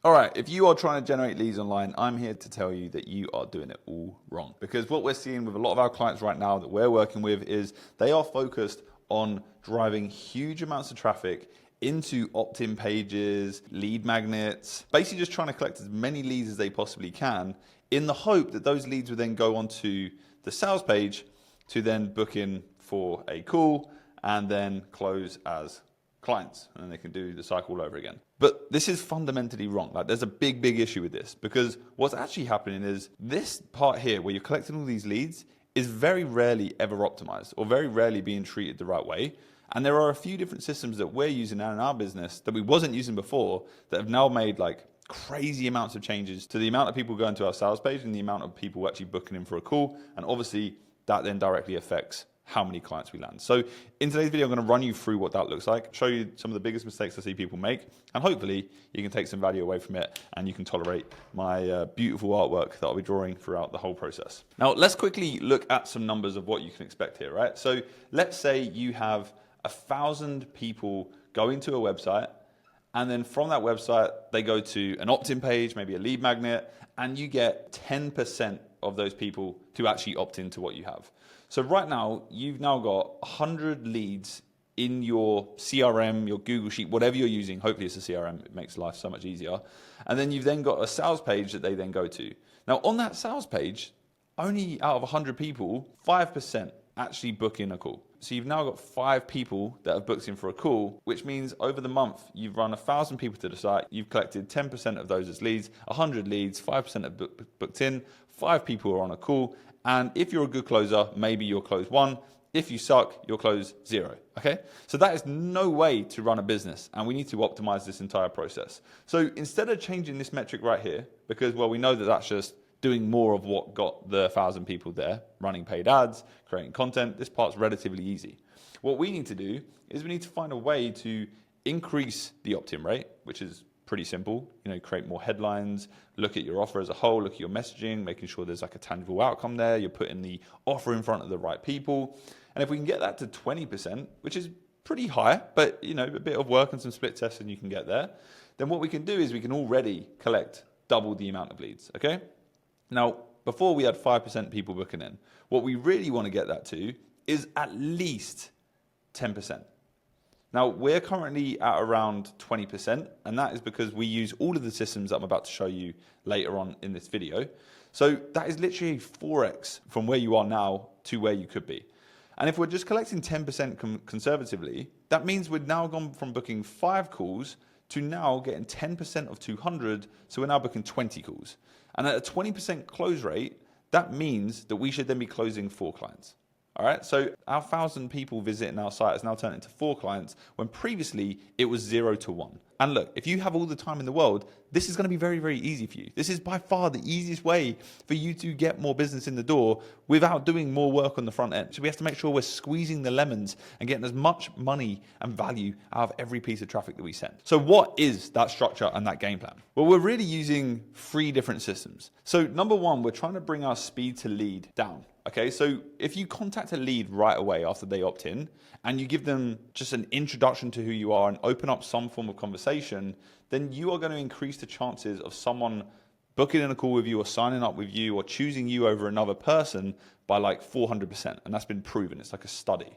All right, if you are trying to generate leads online, I'm here to tell you that you are doing it all wrong. Because what we're seeing with a lot of our clients right now that we're working with is they are focused on driving huge amounts of traffic into opt-in pages, lead magnets, basically just trying to collect as many leads as they possibly can in the hope that those leads will then go onto the sales page to then book in for a call and then close as clients, and they can do the cycle all over again. But this is fundamentally wrong. Like, there's a big issue with this, because what's actually happening is this part here where you're collecting all these leads is very rarely ever optimized or very rarely being treated the right way. And there are a few different systems that we're using now in our business that we wasn't using before that have now made like crazy amounts of changes to the amount of people going to our sales page and the amount of people actually booking in for a call. And obviously that then directly affects how many clients we land. So in today's video, I'm going to run you through what that looks like, show you some of the biggest mistakes I see people make, and hopefully you can take some value away from it and you can tolerate my beautiful artwork that I'll be drawing throughout the whole process. Now, let's quickly look at some numbers of what you can expect here, right? So let's say you have 1,000 people going to a website, and then from that website, they go to an opt-in page, maybe a lead magnet, and you get 10% of those people to actually opt into what you have. So right now, you've now got 100 leads in your CRM, your Google Sheet, whatever you're using. Hopefully it's a CRM, it makes life so much easier. And then you've then got a sales page that they then go to. Now on that sales page, only out of 100 people, 5% actually book in a call. So you've now got 5 people that have booked in for a call, which means over the month, you've run 1,000 people to the site, you've collected 10% of those as leads, 100 leads, 5% have booked in, 5 people are on a call, and if you're a good closer, maybe you'll close 1. If you suck, you'll close 0, okay? So that is no way to run a business, and we need to optimize this entire process. So instead of changing this metric right here, because, well, we know that that's just doing more of what got the 1,000 people there, running paid ads, creating content, this part's relatively easy. What we need to do is we need to find a way to increase the opt-in rate, which is pretty simple. You know, create more headlines, look at your offer as a whole, look at your messaging, making sure there's like a tangible outcome there. You're putting the offer in front of the right people. And if we can get that to 20%, which is pretty high, but you know, a bit of work and some split tests and you can get there, then what we can do is we can already collect double the amount of leads, okay? Now, before we had 5% people booking in. What we really want to get that to is at least 10%. Now, we're currently at around 20%, and that is because we use all of the systems that I'm about to show you later on in this video. So that is literally 4x from where you are now to where you could be. And if we're just collecting 10% conservatively, that means we've now gone from booking 5 calls to now getting 10% of 200, so we're now booking 20 calls. And at a 20% close rate, that means that we should then be closing 4 clients. All right, so our 1,000 people visiting our site has now turned into 4 clients when previously it was 0 to 1. And look, if you have all the time in the world, this is going to be very, very easy for you. This is by far the easiest way for you to get more business in the door without doing more work on the front end. So we have to make sure we're squeezing the lemons and getting as much money and value out of every piece of traffic that we send. So what is that structure and that game plan? Well, we're really using 3 different systems. So number 1, we're trying to bring our speed to lead down. Okay, so if you contact a lead right away after they opt in and you give them just an introduction to who you are and open up some form of conversation, then you are going to increase the chances of someone booking in a call with you or signing up with you or choosing you over another person by like 400%. And that's been proven. It's like a study.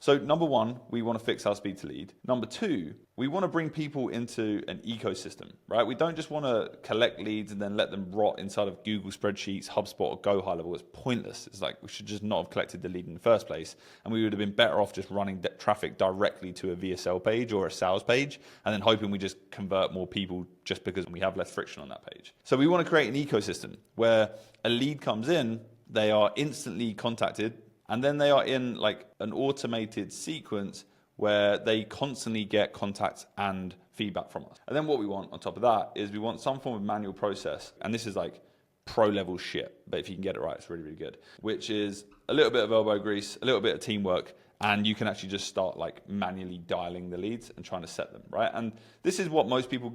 So number 1, we want to fix our speed to lead. Number 2, we want to bring people into an ecosystem, right? We don't just want to collect leads and then let them rot inside of Google spreadsheets, HubSpot, or Go High Level. It's pointless. It's like we should just not have collected the lead in the first place. And we would have been better off just running traffic directly to a VSL page or a sales page and then hoping we just convert more people just because we have less friction on that page. So we want to create an ecosystem where a lead comes in, they are instantly contacted, and then they are in like an automated sequence where they constantly get contacts and feedback from us. And then what we want on top of that is we want some form of manual process. And this is like pro level shit, but if you can get it right, it's really, really good. Which is a little bit of elbow grease, a little bit of teamwork, and you can actually just start like manually dialing the leads and trying to set them, right? And this is what most people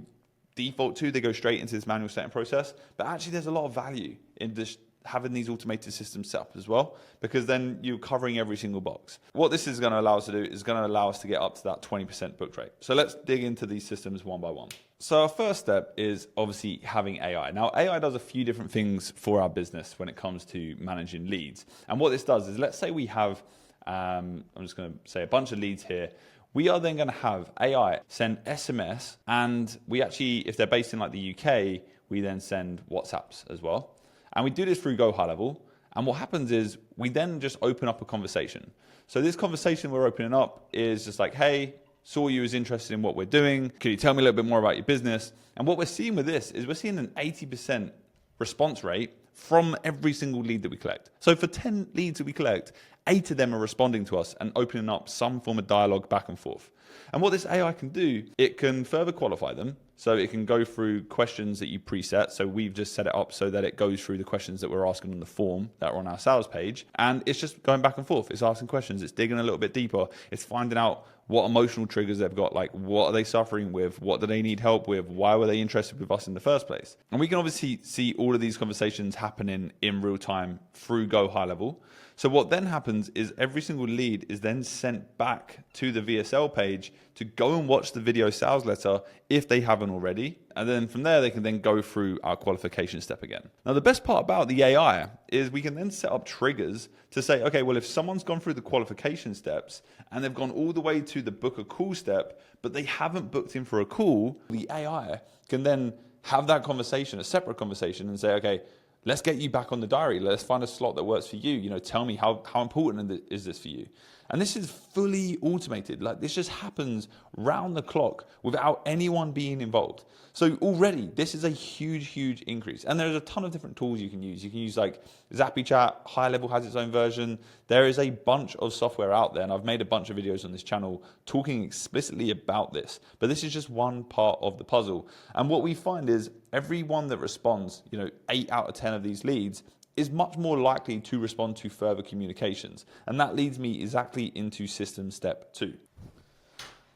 default to. They go straight into this manual setting process, but actually there's a lot of value in this having these automated systems set up as well, because then you're covering every single box. What this is going to allow us to do is going to allow us to get up to that 20% book rate. So let's dig into these systems one by one. So our first step is obviously having AI. Now, AI does a few different things for our business when it comes to managing leads. And what this does is, let's say we have, I'm just going to say a bunch of leads here. We are then going to have AI send SMS, and we actually, if they're based in like the UK, we then send WhatsApps as well. And we do this through Go High Level. And what happens is we then just open up a conversation. So this conversation we're opening up is just like, hey, saw you was interested in what we're doing. Can you tell me a little bit more about your business? And what we're seeing with this is we're seeing an 80% response rate from every single lead that we collect. So for 10 leads that we collect, 8 of them are responding to us and opening up some form of dialogue back and forth. And what this AI can do, it can further qualify them. So it can go through questions that you preset. So we've just set it up so that it goes through the questions that we're asking on the form that are on our sales page. And it's just going back and forth. It's asking questions. It's digging a little bit deeper. It's finding out what emotional triggers they've got. Like, what are they suffering with? What do they need help with? Why were they interested with us in the first place? And we can obviously see all of these conversations happening in real time through Go High Level. So what then happens is every single lead is then sent back to the VSL page to go and watch the video sales letter if they haven't already. And then from there, they can then go through our qualification step again. Now, the best part about the AI is we can then set up triggers to say, okay, well, if someone's gone through the qualification steps and they've gone all the way to the book a call step, but they haven't booked in for a call, the AI can then have that conversation, a separate conversation, and say, okay, let's get you back on the diary. Let's find a slot that works for you. You know, tell me how important is this for you? And this is fully automated. Like, this just happens round the clock without anyone being involved. So already this is a huge increase. And there's a ton of different tools you can use. You can use like ZappyChat. High Level has its own version. There is a bunch of software out there, and I've made a bunch of videos on this channel talking explicitly about this. But this is just one part of the puzzle. And what we find is everyone that responds, 8 out of 10 of these leads, is much more likely to respond to further communications. And that leads me exactly into system step 2.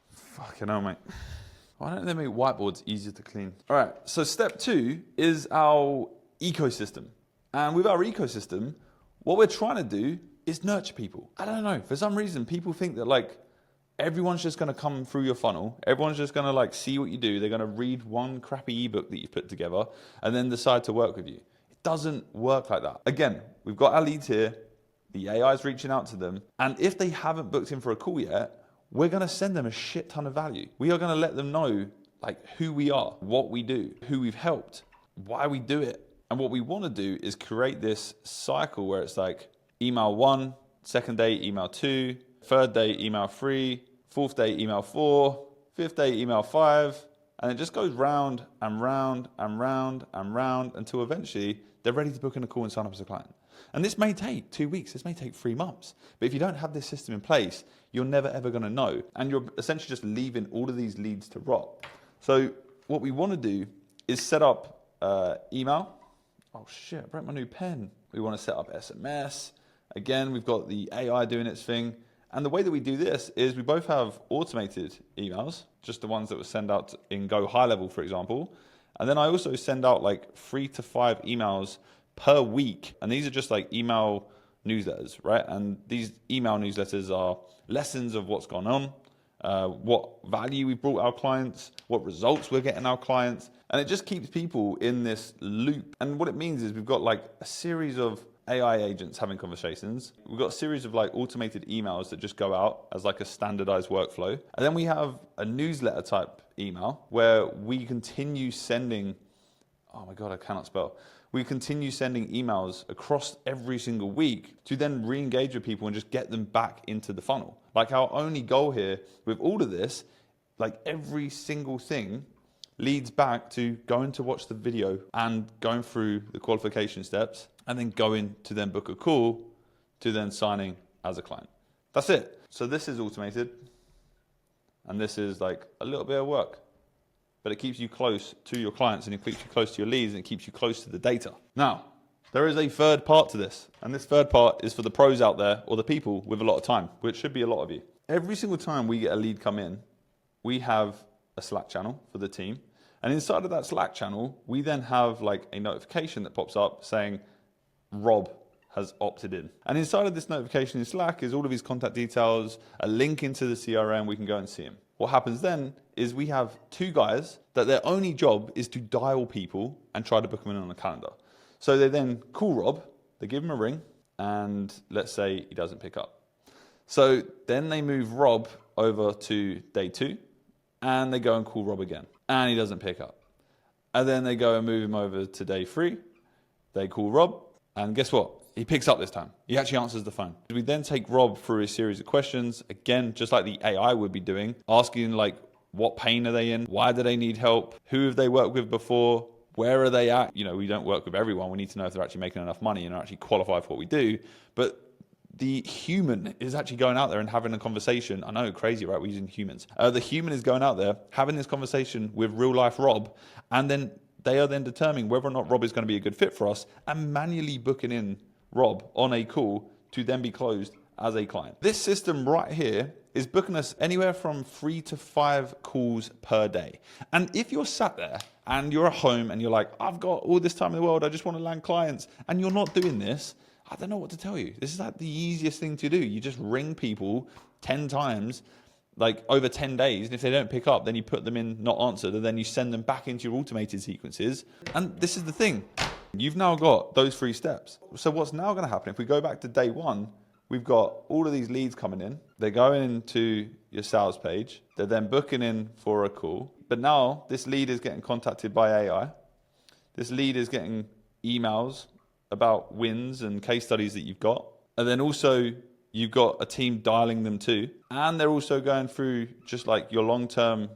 Fucking hell, mate. Why don't they make whiteboards easier to clean? All right, so step 2 is our ecosystem. And with our ecosystem, what we're trying to do is nurture people. I don't know, for some reason, people think that like everyone's just gonna come through your funnel. Everyone's just gonna like see what you do. They're gonna read one crappy ebook that you've put together and then decide to work with you. Doesn't work like that. Again, we've got our leads here, the AI is reaching out to them, and if they haven't booked in for a call yet, we're gonna send them a shit ton of value. We are gonna let them know like who we are, what we do, who we've helped, why we do it. And what we wanna do is create this cycle where it's like email 1, second day, email 2, third day, email 3, fourth day, email 4, fifth day, email 5, and it just goes round and round and round and round until eventually they're ready to book in a call and sign up as a client. And this may take 2 weeks, this may take 3 months. But if you don't have this system in place, you're never ever gonna know. And you're essentially just leaving all of these leads to rot. So what we wanna do is set up email. Oh shit, I broke my new pen. We wanna set up SMS. Again, we've got the AI doing its thing. And the way that we do this is we both have automated emails, just the ones that were sent out in Go High Level, for example. And then I also send out like 3 to 5 emails per week. And these are just like email newsletters, right? And these email newsletters are lessons of what's gone on, what value we brought our clients, what results we're getting our clients. And it just keeps people in this loop. And what it means is we've got like a series of AI agents having conversations. We've got a series of like automated emails that just go out as like a standardized workflow. And then we have a newsletter type email where we continue sending, oh my God, I cannot spell. We continue sending emails across every single week to then re-engage with people and just get them back into the funnel. Like our only goal here with all of this, like every single thing leads back to going to watch the video and going through the qualification steps and then going to then book a call to then signing as a client. That's it. So this is automated and this is like a little bit of work, but it keeps you close to your clients and it keeps you close to your leads and it keeps you close to the data. Now, there is a third part to this, and this third part is for the pros out there or the people with a lot of time, which should be a lot of you. Every single time we get a lead come in, we have a Slack channel for the team. And inside of that Slack channel, we then have like a notification that pops up saying, Rob has opted in. And inside of this notification in Slack is all of his contact details, a link into the CRM, we can go and see him. What happens then is we have 2 guys that their only job is to dial people and try to book them in on a calendar. So they then call Rob, they give him a ring, and let's say he doesn't pick up. So then they move Rob over to day 2, and they go and call Rob again, and he doesn't pick up. And then they go and move him over to day 3, they call Rob, and guess what? He picks up this time. He actually answers the phone. We then take Rob through a series of questions, again, just like the AI would be doing, asking like, what pain are they in? Why do they need help? Who have they worked with before? Where are they at? You know, we don't work with everyone. We need to know if they're actually making enough money and are actually qualified for what we do. But the human is actually going out there and having a conversation. I know, crazy, right? We're using humans. The human is going out there, having this conversation with real life Rob, and then they are then determining whether or not Rob is going to be a good fit for us and manually booking in Rob on a call to then be closed as a client. This system right here is booking us anywhere from 3 to 5 calls per day. And if you're sat there and you're at home and you're like, I've got all this time in the world, I just want to land clients, and you're not doing this, I don't know what to tell you. This is like the easiest thing to do. You just ring people 10 times, like over 10 days. And if they don't pick up, then you put them in not answered, and then you send them back into your automated sequences. And this is the thing. You've now got those 3 steps. So what's now going to happen, if we go back to day 1, we've got all of these leads coming in. They're going into your sales page. They're then booking in for a call. But now this lead is getting contacted by AI. This lead is getting emails about wins and case studies that you've got. And then also you've got a team dialing them too. And they're also going through just like your long-term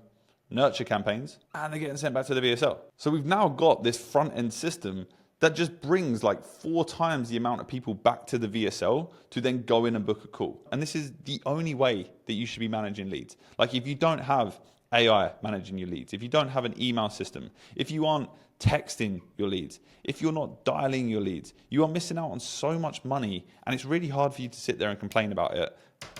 nurture campaigns, and they're getting sent back to the VSL. So we've now got this front-end system that just brings like 4 times the amount of people back to the VSL to then go in and book a call. And this is the only way that you should be managing leads. Like if you don't have AI managing your leads, if you don't have an email system, if you aren't texting your leads, if you're not dialing your leads, you are missing out on so much money, and it's really hard for you to sit there and complain about it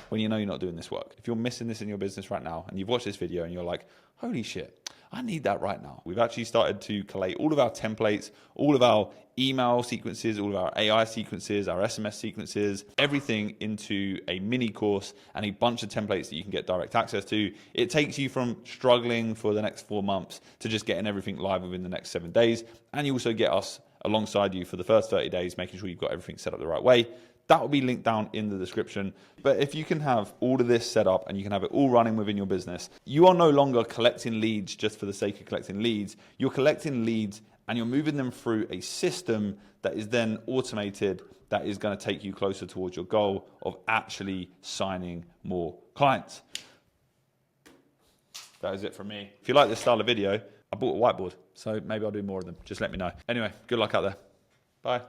when you know you're not doing this work. If you're missing this in your business right now and you've watched this video and you're like, holy shit, I need that right now. We've actually started to collate all of our templates, all of our email sequences, all of our AI sequences, our SMS sequences, everything into a mini course and a bunch of templates that you can get direct access to. It takes you from struggling for the next 4 months to just getting everything live within the next 7 days. And you also get us alongside you for the first 30 days, making sure you've got everything set up the right way. That will be linked down in the description. But if you can have all of this set up and you can have it all running within your business, you are no longer collecting leads just for the sake of collecting leads. You're collecting leads and you're moving them through a system that is then automated, that is going to take you closer towards your goal of actually signing more clients. That is it from me. If you like this style of video, I bought a whiteboard, so maybe I'll do more of them. Just let me know. Anyway, good luck out there. Bye.